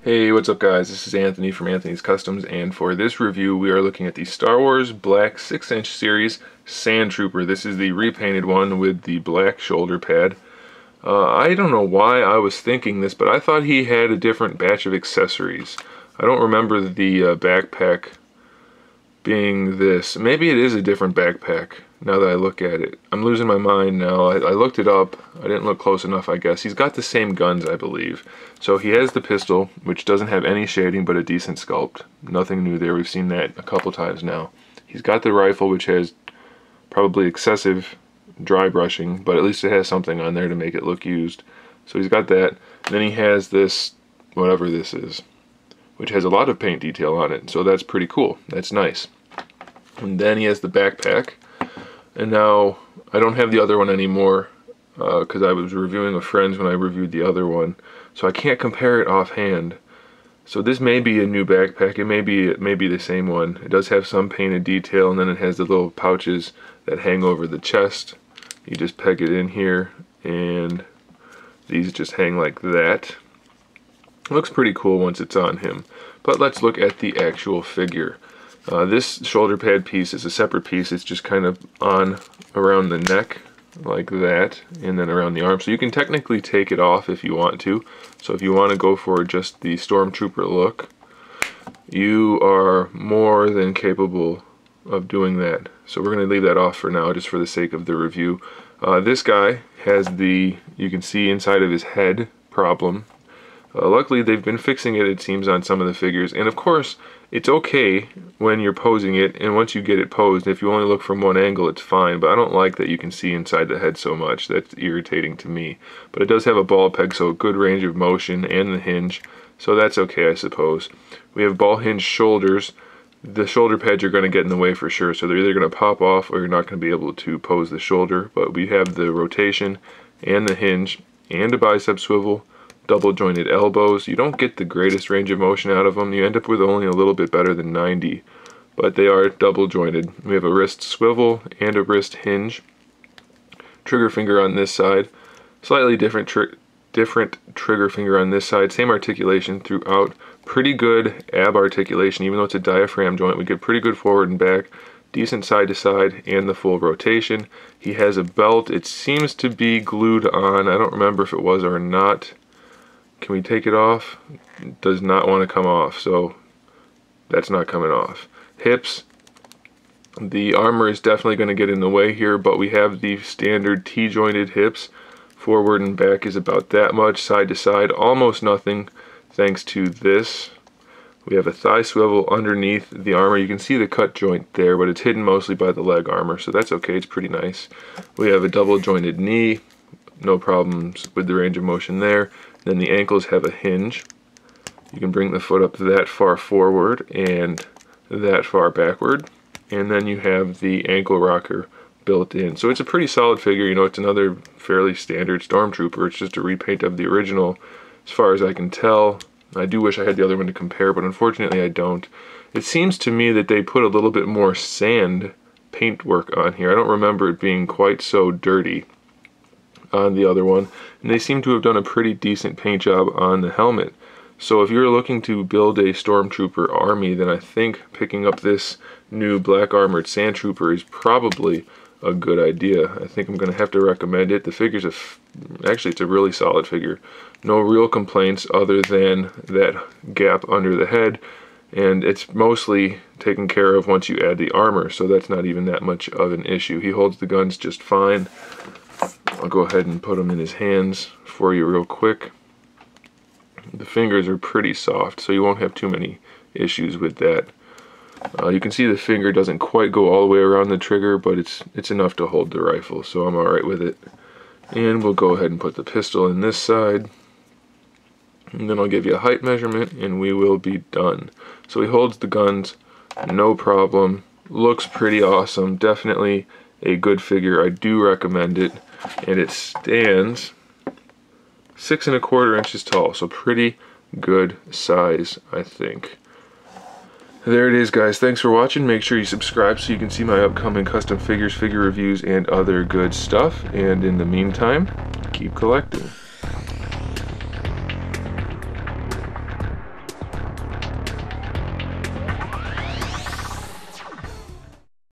Hey, what's up guys? This is Anthony from Anthony's Customs, and for this review we are looking at the Star Wars Black 6-inch series Sandtrooper. This is the repainted one with the black shoulder pad. I don't know why I was thinking this, but I thought he had a different batch of accessories. I don't remember the backpack being this. Maybe it is a different backpack now that I look at it. I'm losing my mind now. I looked it up. I didn't look close enough, I guess. He's got the same guns, I believe. So he has the pistol, which doesn't have any shading but a decent sculpt. Nothing new there. We've seen that a couple times now. He's got the rifle, which has probably excessive dry brushing, but at least it has something on there to make it look used. So he's got that. And then he has this, whatever this is, which has a lot of paint detail on it. So that's pretty cool. That's nice. And then he has the backpack. And now I don't have the other one anymore because I was reviewing with friends when I reviewed the other one. So I can't compare it offhand. So this may be a new backpack. It may be the same one. It does have some painted detail, and then it has the little pouches that hang over the chest. You just peg it in here, and these just hang like that. It looks pretty cool once it's on him. But let's look at the actual figure. This shoulder pad piece is a separate piece. It's just kind of on around the neck like that, and then around the arm. So you can technically take it off if you want to. So if you want to go for just the Stormtrooper look, you are more than capable of doing that. So we're going to leave that off for now, just for the sake of the review. This guy has the, you can see inside of his head problem. Luckily they've been fixing it, it seems, on some of the figures. And of course, it's okay when you're posing it, and once you get it posed, if you only look from one angle, it's fine. But I don't like that you can see inside the head so much. That's irritating to me. But it does have a ball peg, so a good range of motion, and the hinge. So that's okay, I suppose. We have ball hinge shoulders. The shoulder pads are going to get in the way for sure, so they're either going to pop off or you're not going to be able to pose the shoulder. But we have the rotation and the hinge and a bicep swivel. Double jointed elbows. You don't get the greatest range of motion out of them. You end up with only a little bit better than 90, but they are double jointed. We have a wrist swivel and a wrist hinge. Trigger finger on this side. Slightly different trigger finger on this side. Same articulation throughout. Pretty good ab articulation, even though it's a diaphragm joint. We get pretty good forward and back. Decent side to side, and the full rotation. He has a belt. It seems to be glued on. I don't remember if it was or not. Can we take it off? It does not want to come off, so that's not coming off. Hips. The armor is definitely going to get in the way here, but we have the standard T-jointed hips. Forward and back is about that much. Side to side, almost nothing, thanks to this. We have a thigh swivel underneath the armor. You can see the cut joint there, but it's hidden mostly by the leg armor, so that's okay. It's pretty nice. We have a double jointed knee. No problems with the range of motion there. Then the ankles have a hinge. You can bring the foot up that far forward and that far backward. And then you have the ankle rocker built in. So it's a pretty solid figure. You know, it's another fairly standard Stormtrooper. It's just a repaint of the original, as far as I can tell. I do wish I had the other one to compare, but unfortunately I don't. It seems to me that they put a little bit more sand paintwork on here. I don't remember it being quite so dirty on the other one, and they seem to have done a pretty decent paint job on the helmet. So if you're looking to build a Stormtrooper army, then I think picking up this new black armored Sandtrooper is probably a good idea. I think I'm going to have to recommend it. The figure's actually, it's a really solid figure. No real complaints other than that gap under the head, and it's mostly taken care of once you add the armor, so that's not even that much of an issue. He holds the guns just fine. I'll go ahead and put them in his hands for you real quick. The fingers are pretty soft, so you won't have too many issues with that. You can see the finger doesn't quite go all the way around the trigger, but it's enough to hold the rifle, so I'm alright with it. And we'll go ahead and put the pistol in this side. And then I'll give you a height measurement, and we will be done. So he holds the guns, no problem. Looks pretty awesome. Definitely a good figure. I do recommend it. And it stands 6 1/4 inches tall, so pretty good size, I think. There it is, guys. Thanks for watching. Make sure you subscribe so you can see my upcoming custom figures, figure reviews, and other good stuff. And in the meantime, keep collecting.